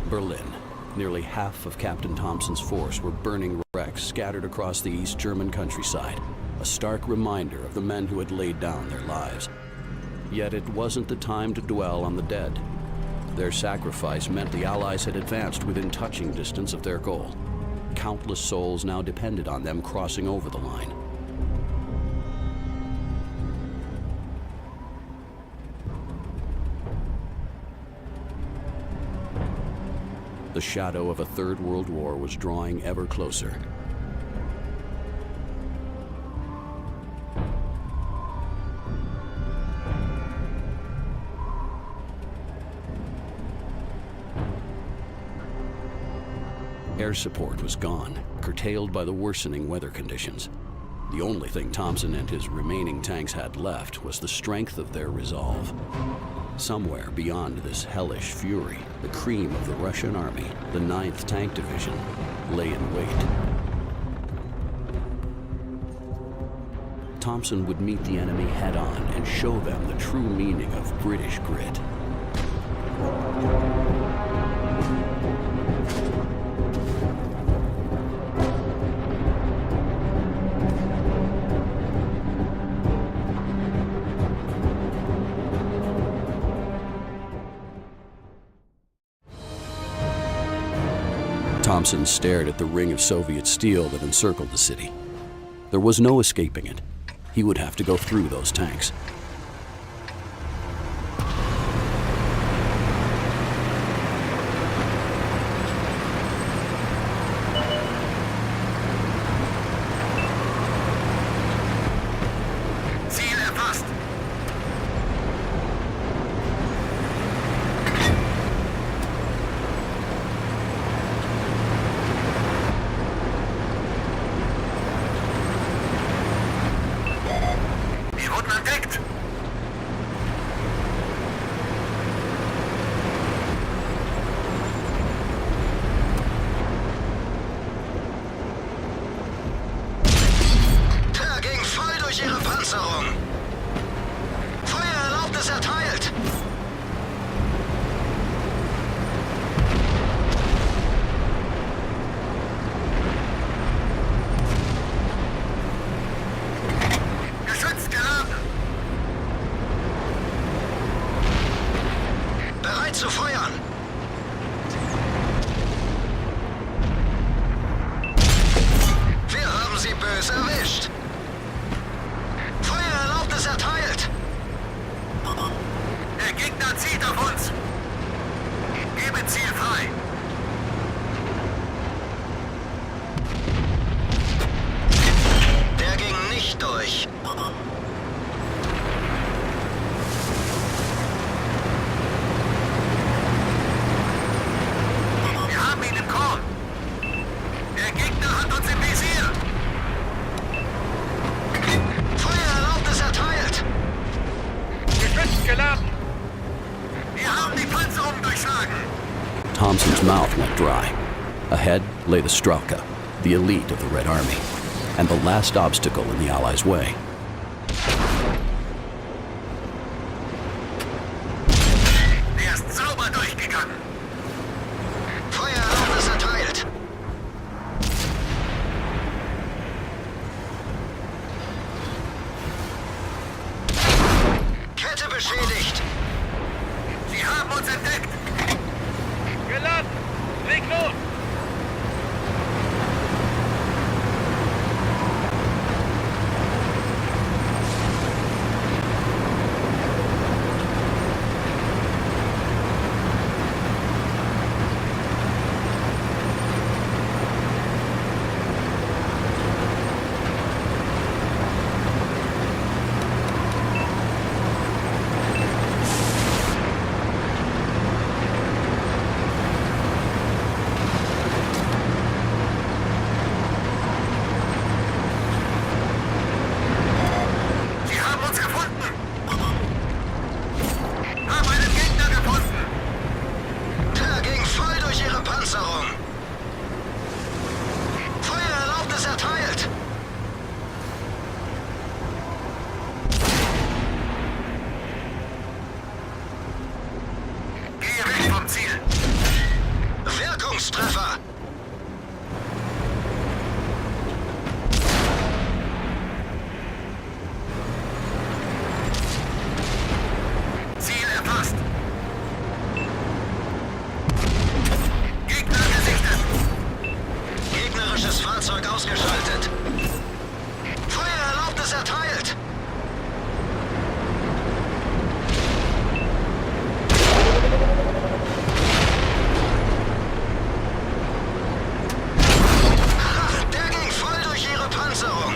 Berlin. Nearly half of Captain Thompson's force were burning wrecks scattered across the East German countryside, a stark reminder of the men who had laid down their lives. Yet it wasn't the time to dwell on the dead. Their sacrifice meant the Allies had advanced within touching distance of their goal. Countless souls now depended on them crossing over the line. The shadow of a Third World War was drawing ever closer. Air support was gone, curtailed by the worsening weather conditions. The only thing Thompson and his remaining tanks had left was the strength of their resolve. Somewhere beyond this hellish fury, the cream of the Russian army, the 9th Tank Division, lay in wait. Thompson would meet the enemy head-on and show them the true meaning of British grit. Thompson stared at the ring of Soviet steel that encircled the city. There was no escaping it. He would have to go through those tanks. Feuererlaubnis erteilt! Geschütz geladen! Bereit zu feuern! Wir haben sie böse erwischt! Feuererlaubnis erteilt! Der Gegner zieht auf uns! Gebe Ziel frei! Der ging nicht durch. Wir haben ihn im Korn! Der Gegner hat uns im Visier! Feuererlaubnis erteilt! Geschütz geladen! Wir haben die Panzerung durchschlagen! Thompson's mouth went dry. Ahead lay the Strelka, the elite of the Red Army, and the last obstacle in the Allies' way. Der ist sauber durchgegangen! Feuererlaubnis erteilt! Kette beschädigt! Sie haben uns entdeckt! Geladen! Leg los! ausgeschaltet. Feuererlaubnis erteilt. Der ging voll durch ihre Panzerung.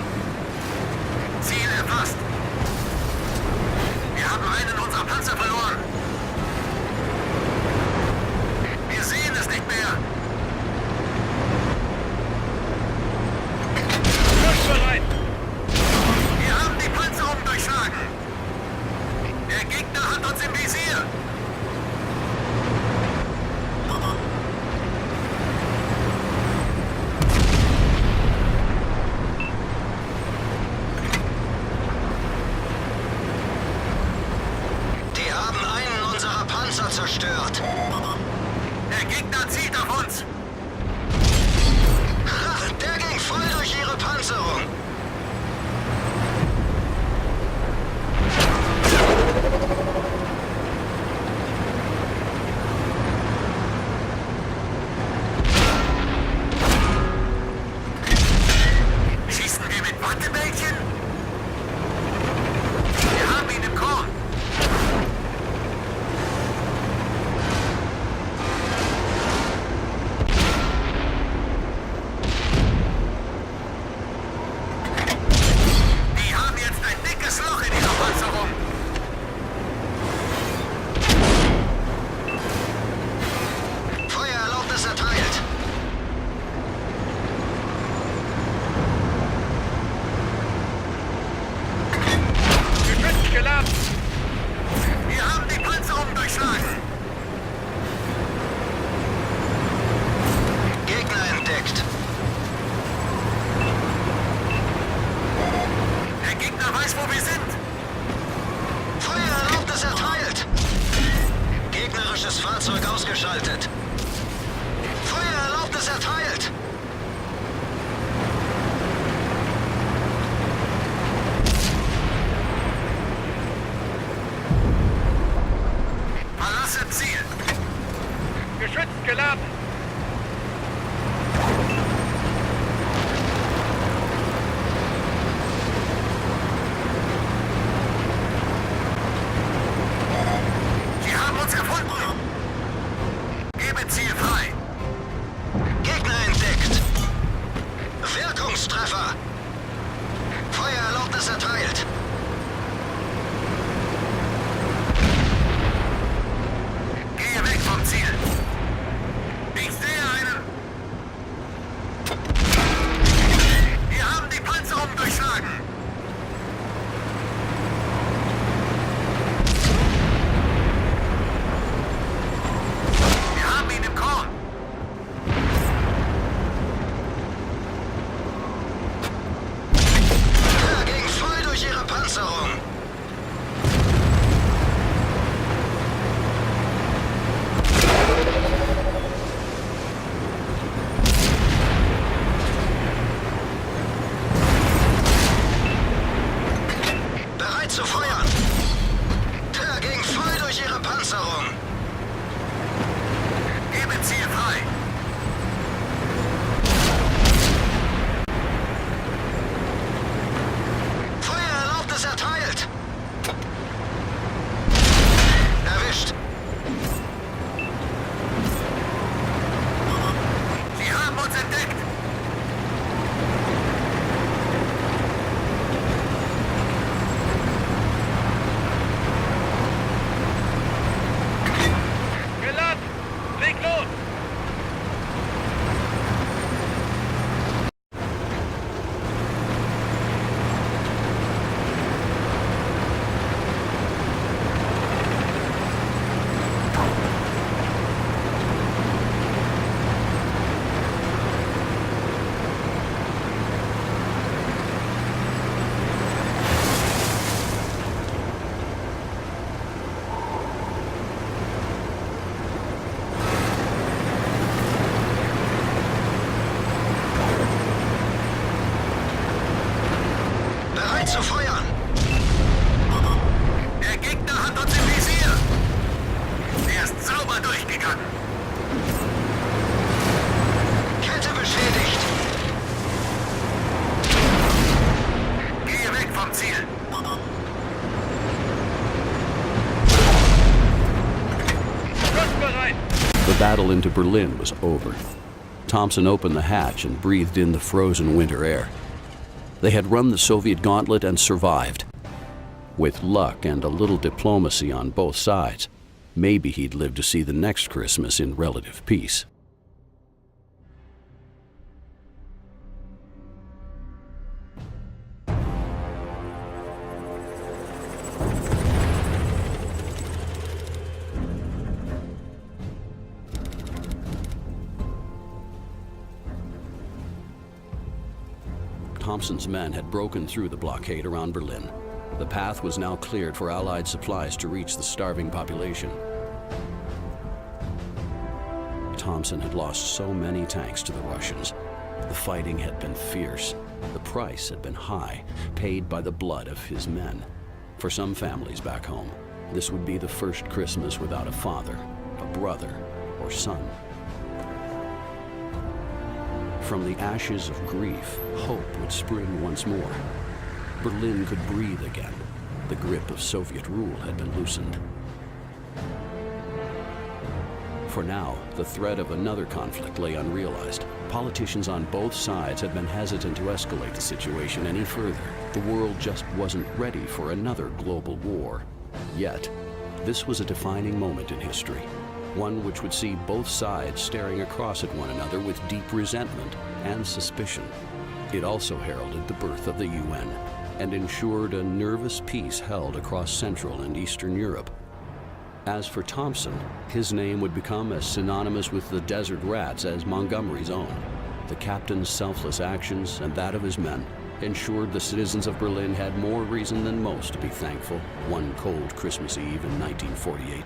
Ziel erfasst. Wir haben einen unserer Panzer verloren. Wir sehen es nicht mehr. Bereit. Wir haben die Panzer Berlin was over. Thompson opened the hatch and breathed in the frozen winter air. They had run the Soviet gauntlet and survived. With luck and a little diplomacy on both sides, maybe he'd live to see the next Christmas in relative peace. Thompson's men had broken through the blockade around Berlin. The path was now cleared for Allied supplies to reach the starving population. Thompson had lost so many tanks to the Russians. The fighting had been fierce. The price had been high, paid by the blood of his men. For some families back home, this would be the first Christmas without a father, a brother, or son. From the ashes of grief, hope would spring once more. Berlin could breathe again. The grip of Soviet rule had been loosened. For now, the threat of another conflict lay unrealized. Politicians on both sides had been hesitant to escalate the situation any further. The world just wasn't ready for another global war. Yet, this was a defining moment in history. One which would see both sides staring across at one another with deep resentment and suspicion. It also heralded the birth of the UN and ensured a nervous peace held across Central and Eastern Europe. As for Thompson, his name would become as synonymous with the desert rats as Montgomery's own. The captain's selfless actions and that of his men ensured the citizens of Berlin had more reason than most to be thankful one cold Christmas Eve in 1948.